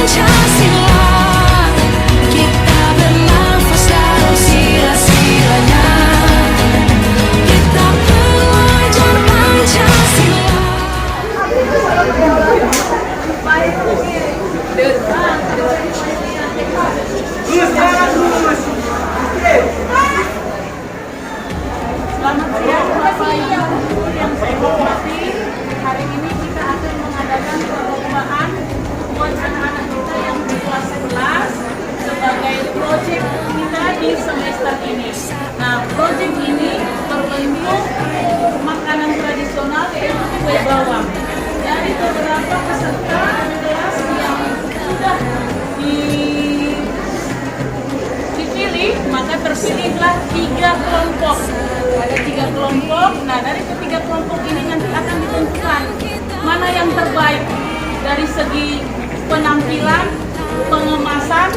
Pancasila, kita bernafas dalam sila-silanya, kita pelajar Pancasila. Selamat siang Bapak Ibu yang saya hormati. Hari ini kita akan mengadakan perlombaan buat anak-anak kita yang di kelas 11 sebagai proyek kita di semester ini. Nah, proyek ini berbentuk makanan tradisional yaitu kue bawang. Dari beberapa peserta kelas yang sudah dipilih, maka terpilihlah 3 kelompok. Ada 3 kelompok. Nah, dari ketiga kelompok ini nanti akan ditentukan mana yang terbaik dari segi penampilan, pengemasan,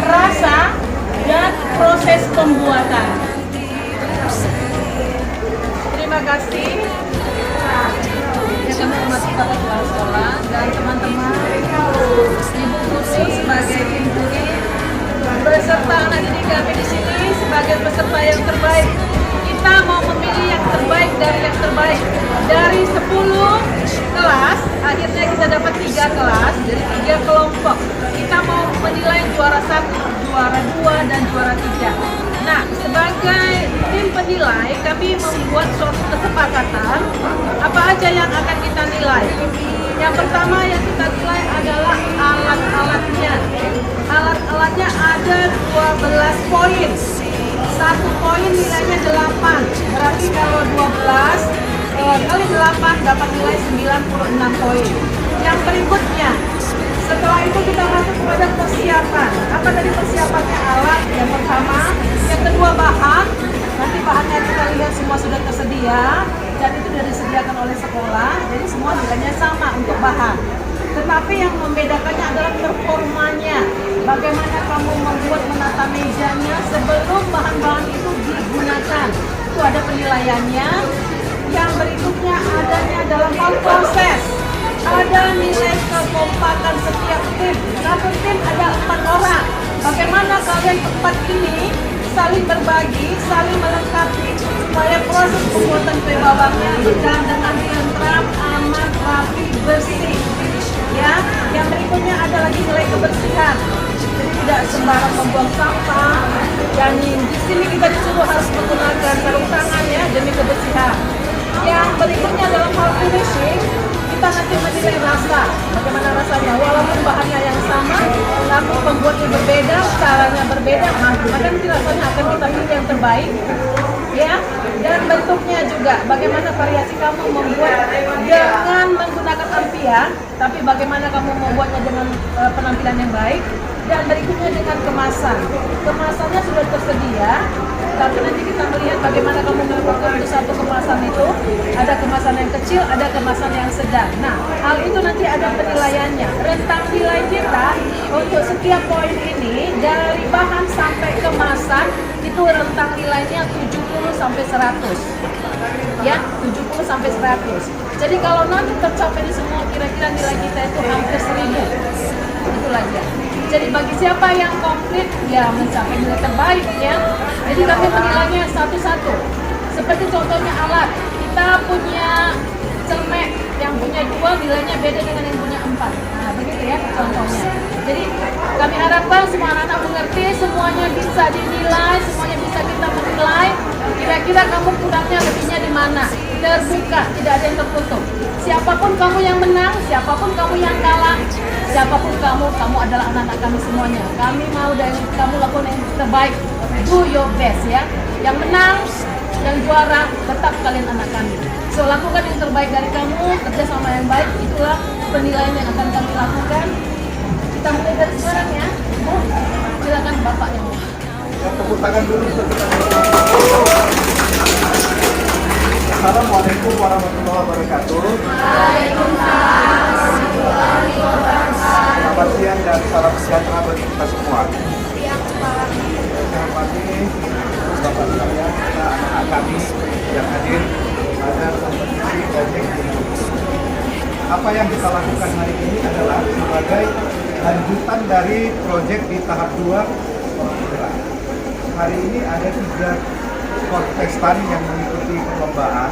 rasa, dan proses pembuatan. Terima kasih. Yang kami hormati Bapak Kepala Sekolah dan teman-teman Ibu Guru sebagai tim juri beserta anak didik kami di sini sebagai peserta yang terbaik. Kita mau memilih yang terbaik dari yang terbaik. Dari 10 kelas, akhirnya kita dapat 3 kelas, dari 3 kelompok. Kita mau menilai juara 1, juara 2, dan juara 3. Nah, sebagai tim penilai, kami membuat suatu kesepakatan apa aja yang akan kita nilai. Yang pertama yang kita nilai adalah alat-alatnya. Alat-alatnya ada 12 poin. 1 poin nilainya 8. Berarti kalau 12 kali 8 dapat nilai 96 poin. Yang berikutnya, setelah itu kita masuk kepada persiapan. Apa tadi persiapannya? Alat yang pertama. Yang kedua bahan. Nanti bahannya kita lihat semua sudah tersedia dan itu sudah disediakan oleh sekolah. Jadi semua nilainya sama untuk bahan. Tetapi yang membedakannya adalah performanya. Bagaimana kamu membuat menata mejanya sebelum bahan-bahan itu digunakan. Itu ada penilaiannya. Yang berikutnya adanya dalam hal proses. Ada nilai kekompakan setiap tim. Satu tim ada 4 orang. Bagaimana kalian 4 ini saling berbagi, saling melengkapi supaya proses pembuatan kue bawangnya berjalan dengan tentram, aman, rapi, bersih. Ya, yang berikutnya ada lagi nilai kebersihan. Jadi tidak sembarang membuang sampah. Dan di sini kita disuruh harus menggunakan sarung tangan ya demi kebersihan. Yang berikutnya dalam hal finishing, kita nanti menilai rasa. Bagaimana rasanya? Walaupun bahannya yang sama, tapi pembuatnya berbeda, caranya berbeda, maka nanti rasanya akan kita pilih yang terbaik. Ya, dan bentuknya juga. Bagaimana variasi kamu membuat dengan menggunakan ampia, tapi bagaimana kamu membuatnya dengan penampilan yang baik. Dan berikutnya dengan kemasan. Kemasannya sudah tersedia, tapi nanti kita melihat bagaimana kamu melakukan untuk satu kemasan itu. Ada kemasan yang kecil, ada kemasan yang sedang. Nah, hal itu nanti ada penilaiannya. Rentang nilai kita untuk setiap poin ini dari bahan sampai kemasan itu rentang nilainya 70 sampai 100. Ya, 70 sampai 100. Jadi kalau nanti tercapai di semua kira-kira nilai kita itu hampir 1000. Itulah dia. Jadi bagi siapa yang komplit, ya mencapai nilai terbaik ya. Jadi kami menilainya satu-satu. Seperti contohnya alat, kita punya cermek yang punya 2 nilainya beda dengan yang punya 4. Nah begitu ya contohnya. Jadi kami harapkan semua anak-anak mengerti, semuanya bisa dinilai, semuanya bisa kita menilai. Kira-kira kamu kurangnya lebihnya di mana? Terbuka, tidak ada yang tertutup. Siapapun kamu yang menang, siapapun kamu yang kalah, siapapun kamu adalah anak-anak kami semuanya. Kami mau dan kamu lakukan yang terbaik. Do your best ya. Yang menang, yang juara, tetap kalian anak kami. So lakukan yang terbaik dari kamu, kerja sama yang baik. Itulah penilaian yang akan kami lakukan. Kita mulai dari sekarang ya. Bu, silakan Bapak yang mau. Tepuk tangan dulu. Assalamualaikum warahmatullahi wabarakatuh. Waalaikumsalam warahmatullahi wabarakatuh. Selamat siang dan salam sejahtera bagi kita semua. Siang Pak. Saya hormati Bapak sekalian, anak-anak kami yang hadir pada kompetisi project ini. Apa yang kita lakukan hari ini adalah sebagai lanjutan dari proyek di tahap 2 Sekolah Penggerak. Hari ini ada 3 kontestan yang mengikuti perlombaan.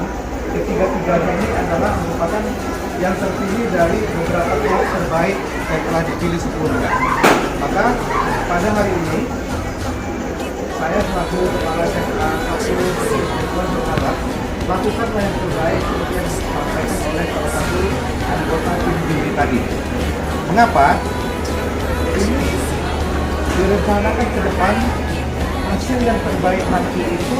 Ketiga-tiganya ini adalah merupakan yang terpilih dari beberapa kelompok terbaik yang telah dipilih sebelumnya. Maka pada hari ini saya selaku kepala SMA 1 berharap lakukanlah yang terbaik seperti yang disampaikan oleh salah satu anggota tim juri tadi. Mengapa? Ini direncanakan ke depan hasil yang terbaik nanti itu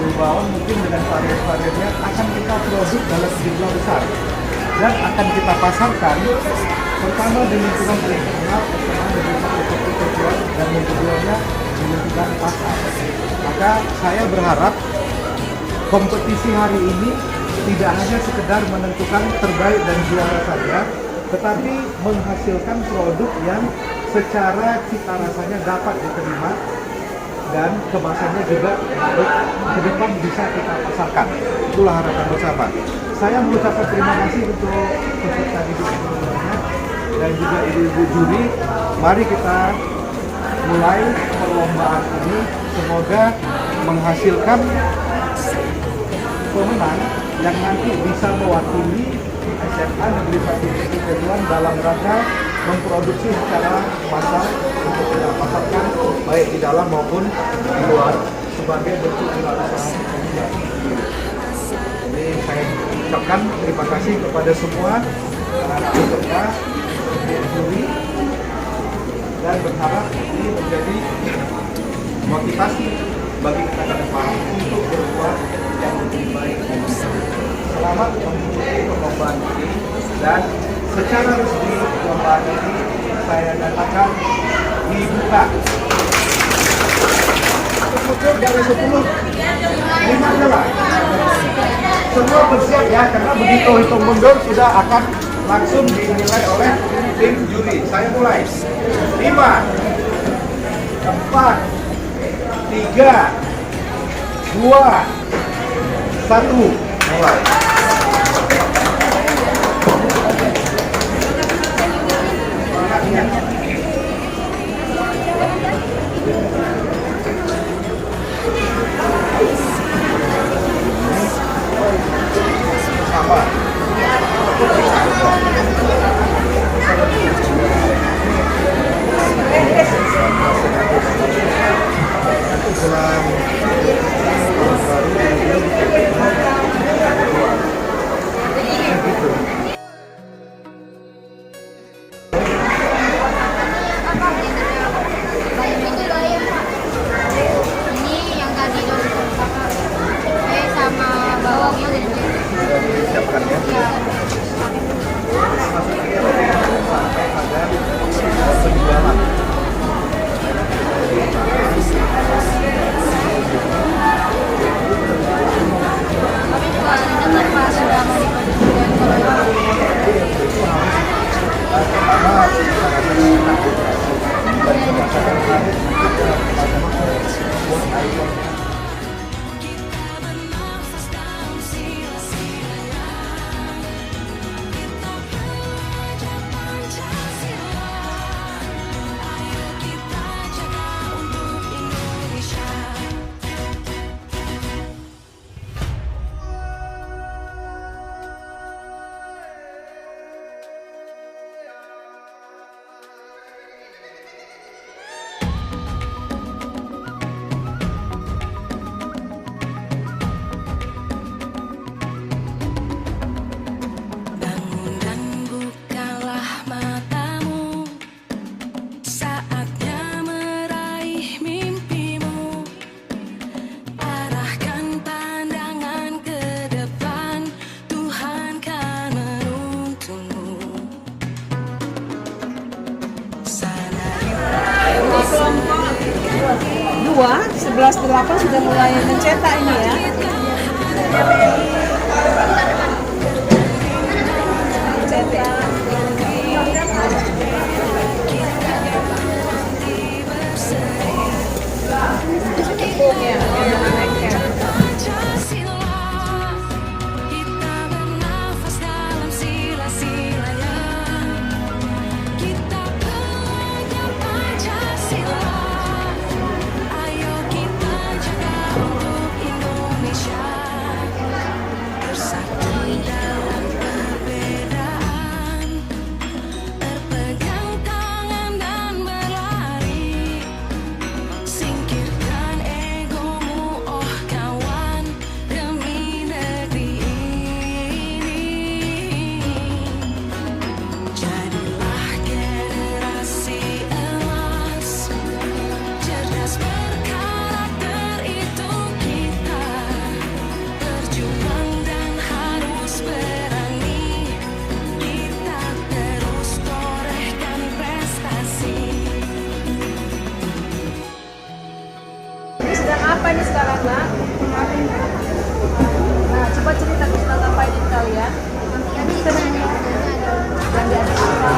berbawah mungkin dengan varian-variannya akan kita produk dalam jumlah besar dan akan kita pasarkan pertama di lingkungan internasional, pertama di lingkungan kejual dan yang keduanya di lingkungan pasar. Maka saya berharap kompetisi hari ini tidak hanya sekedar menentukan terbaik dan juara saja, tetapi menghasilkan produk yang secara cita rasanya dapat diterima dan kemasannya juga ke depan bisa kita pasarkan. Itulah harapan bersama. Saya mengucapkan terima kasih untuk peserta didik semuanya dan juga ibu-ibu juri. Mari kita mulai perlombaan ini, semoga menghasilkan pemenang yang nanti bisa mewakili SMA Negeri 1 Teruan dalam rangka memproduksi secara massal untuk kita pasarkan baik di dalam maupun di luar sebagai bentuk wirausaha. Jadi saya ucapkan terima kasih kepada semua peserta juri dan berharap ini menjadi motivasi bagi kita ke depan untuk berbuat yang lebih baik. Selamat mengikuti perlombaan ini dan secara resmi perlombaan ini saya nyatakan dibuka. Pukul dari 10, 5 adalah semua bersiap ya, karena begitu hitung mundur sudah akan langsung dinilai oleh tim juri. Saya mulai 5, 4, 3, 2, 1, mulai. Sama. Siapkan ya. Sampai ada penjualan. Kita bernafas dalam sila-silanya. Kita belajar Pancasila. Ayo kita jaga untuk Indonesia. Bangun dan bukalah matamu, saatnya meraih mimpimu. Arahkan pandangan ke depan, Tuhan kan menuntunmu. Sana Di kelompok 2, 11-8 sudah mulai mencetak ini ya. Pancasila. Kita bernafas dalam sila-silanya. Kita ini sekarang, Mbak? Nah, coba cerita tentang apa ini kalian. Dan ada apa?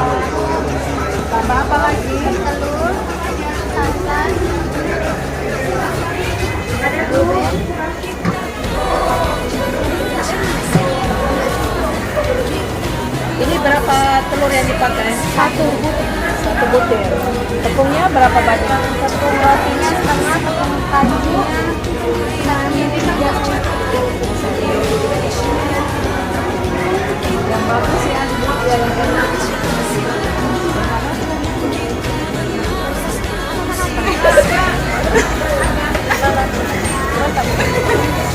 Tambah apa lagi? Telur, santan, bubur. Ini berapa telur yang dipakai? Satu. Satu butir. Tepungnya berapa banyak? Tepung rotinya setengah, tepung kajunya setengah. Yang bagus ya, biar yang enak.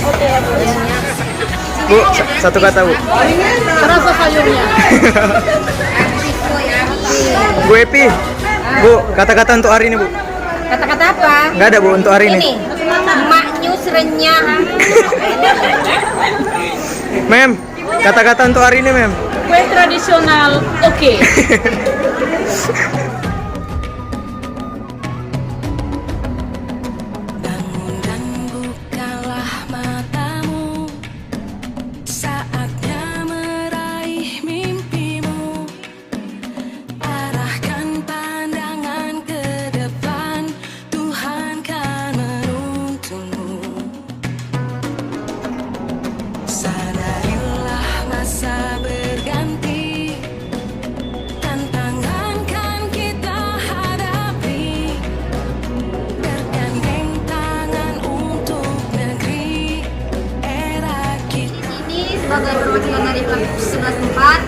Oke, Bu, satu kata Bu. terasa sayurnya. Bu Epi. Bu, kata-kata untuk hari ini Bu. Kata-kata apa? Nggak ada Bu untuk hari ini. Ini, maknyus renyah. Mem, kata-kata untuk hari ini Mem. Kue tradisional, oke. Bangun dan bukalah matamu, saatnya meraih mimpimu. Arahkan pandangan ke depan, Tuhan kan menuntunmu. Sadarilah masa berganti, tantangan kan kita hadapi. Bergandeng tangan untuk negeri, era kita. Ini sebagai perwakilan dari kelas 11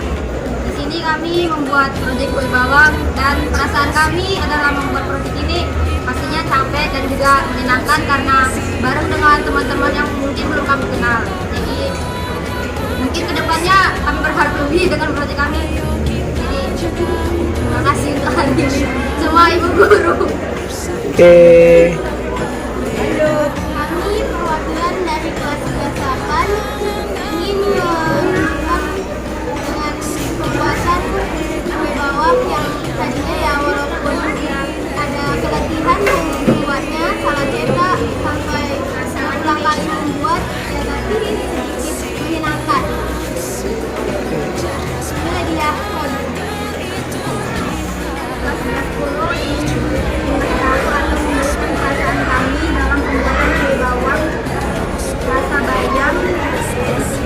di sini kami membuat proyek kue bawang dan perasaan kami adalah membuat proyek ini pastinya capek dan juga menyenangkan karena bareng dengan teman-teman yang mungkin belum kami kenal. Jadi mungkin kedepannya kami berharap lebih dengan proyek kami. Jadi terima kasih untuk hari ini semua ibu guru. Oke. Kami perwakilan dari kelas 38 ingin menunjukkan dengan pembuatan kue bawang yang tadinya ya walaupun ada pelatihan yang membuatnya salah cetak sampai ulang kali membuat ya tapi sedikit menyenangkan. Ini dia kelas 10 ingin memberitahukan perasaan kami dalam pembuatan kue bawang rasa bayam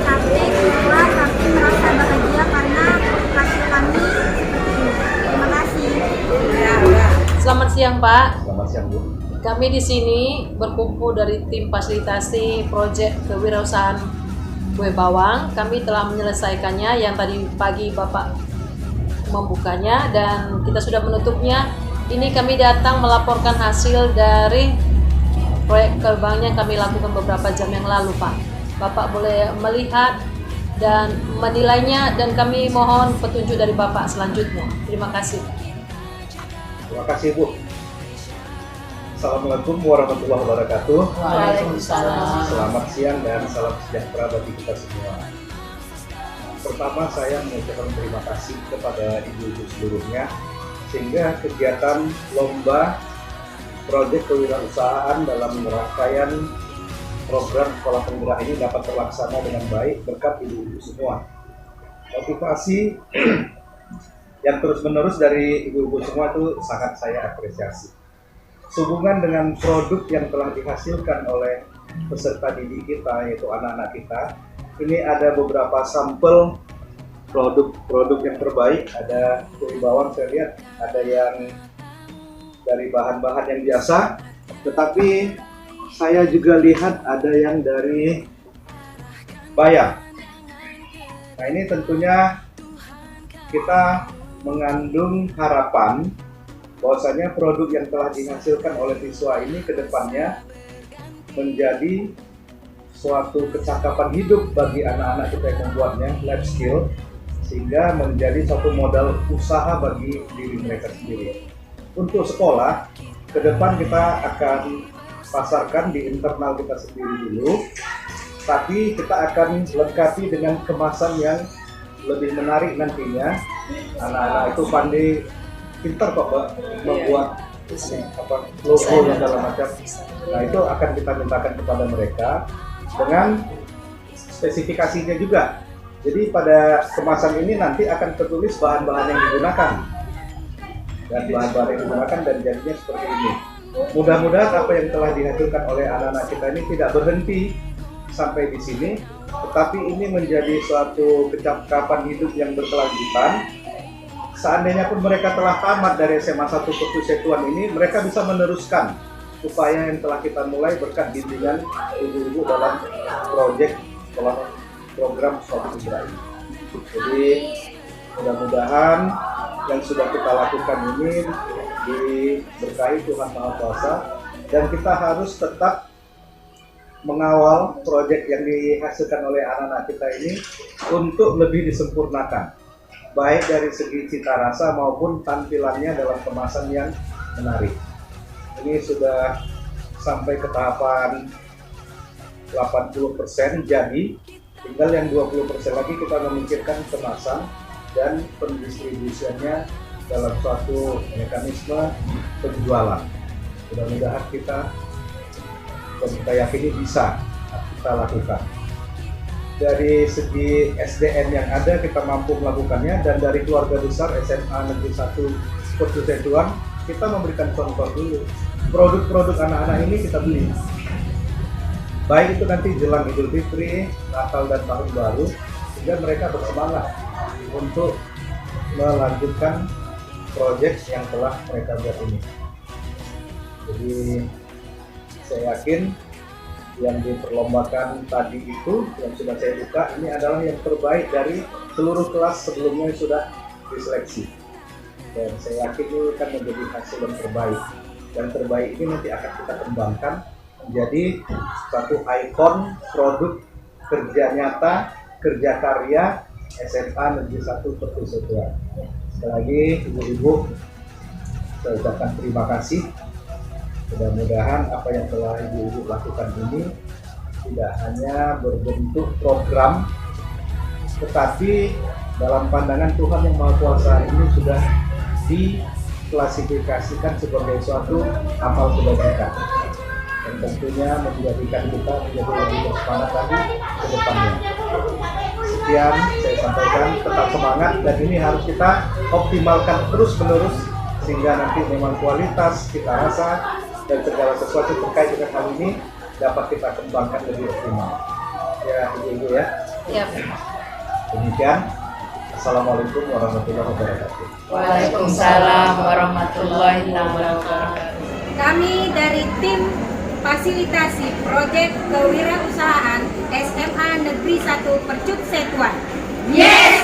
tapi keluar tapi merasa bahagia karena hasil kami. Terima kasih. Selamat siang, Pak. Selamat siang Bu. Kami di sini berkumpul dari tim fasilitasi proyek kewirausahaan kue bawang. Kami telah menyelesaikannya yang tadi pagi Bapak membukanya dan kita sudah menutupnya. Ini kami datang melaporkan hasil dari proyek kue bawang yang kami lakukan beberapa jam yang lalu, Pak. Bapak boleh melihat dan menilainya dan kami mohon petunjuk dari Bapak selanjutnya. Terima kasih. Terima kasih Bu. Assalamualaikum warahmatullahi wabarakatuh. Waalaikumsalam. Selamat siang dan salam sejahtera bagi kita semua. Pertama saya mengucapkan terima kasih kepada ibu-ibu seluruhnya sehingga kegiatan lomba proyek kewirausahaan dalam rangkaian program sekolah penggerak ini dapat terlaksana dengan baik berkat ibu-ibu semua. Motivasi yang terus-menerus dari ibu-ibu semua itu sangat saya apresiasi. Sehubungan dengan produk yang telah dihasilkan oleh peserta didik kita, yaitu anak-anak kita, ini ada beberapa sampel produk yang terbaik. Ada kue bawang, saya lihat ada yang dari bahan-bahan yang biasa, tetapi saya juga lihat ada yang dari bayam. Nah ini tentunya kita mengandung harapan bahwasanya produk yang telah dihasilkan oleh siswa ini ke depannya menjadi suatu kecakapan hidup bagi anak-anak kita yang membuatnya, life skill, sehingga menjadi suatu modal usaha bagi diri mereka sendiri. Untuk sekolah, ke depan kita akan pasarkan di internal kita sendiri dulu, tapi kita akan lengkapi dengan kemasan yang lebih menarik nantinya. Anak-anak itu pandai, pintar kok Pak, membuat logo dan segala macam. Nah itu akan kita mintakan kepada mereka dengan spesifikasinya juga. Jadi pada kemasan ini nanti akan tertulis bahan-bahan yang digunakan dan bahan-bahan yang digunakan dan jadinya seperti ini. Mudah-mudahan apa yang telah dihasilkan oleh anak-anak kita ini tidak berhenti sampai di sini, tetapi ini menjadi suatu kecakapan hidup yang berkelanjutan. Seandainya pun mereka telah tamat dari SMA 1 Pertusetuan ini, mereka bisa meneruskan upaya yang telah kita mulai berkat bimbingan ibu-ibu dalam program Sholat Hijrah ini. Jadi mudah-mudahan yang sudah kita lakukan ini diberkahi Tuhan Maha Kuasa, dan kita harus tetap mengawal proyek yang dihasilkan oleh anak-anak kita ini untuk lebih disempurnakan, baik dari segi cita rasa maupun tampilannya dalam kemasan yang menarik. Ini sudah sampai ke tahapan 80% jadi, tinggal yang 20% lagi kita memikirkan kemasan dan pendistribusiannya dalam suatu mekanisme penjualan. Mudah-mudahan kita yakini bisa kita lakukan. Dari segi SDM yang ada kita mampu melakukannya, dan dari keluarga besar SMA Negeri 1 Pertusetuan kita memberikan contoh dulu. Produk-produk anak-anak ini kita beli. Baik itu nanti jelang Idul Fitri, Natal dan Tahun Baru, sehingga mereka bersemangat untuk melanjutkan proyek yang telah mereka buat ini. Jadi saya yakin yang diperlombakan tadi itu yang sudah saya buka ini adalah yang terbaik dari seluruh kelas sebelumnya yang sudah diseleksi, dan saya yakin ini akan menjadi hasil yang terbaik, dan terbaik ini nanti akan kita kembangkan menjadi satu ikon produk kerja nyata, kerja karya SMA Negeri 1 Pertusetuan. Sekali lagi ibu-ibu, saya ucapkan terima kasih. Mudah-mudahan apa yang telah ibu-ibu lakukan ini tidak hanya berbentuk program, tetapi dalam pandangan Tuhan yang Maha Kuasa ini sudah diklasifikasikan sebagai suatu amal kebajikan, yang tentunya menjadikan kita menjadi lebih bersemangat lagi ke depannya. Sekian saya sampaikan, tetap semangat, dan ini harus kita optimalkan terus-menerus sehingga nanti memang kualitas kita rasa dan segala sesuatu terkait dengan hal ini dapat kita kembangkan lebih optimal. Ya ibu-ibu ya. Iya. Demikian. Assalamualaikum warahmatullahi wabarakatuh. Waalaikumsalam warahmatullahi wabarakatuh. Kami dari tim fasilitasi proyek kewirausahaan SMA Negeri 1 Pertusetuan. Yes!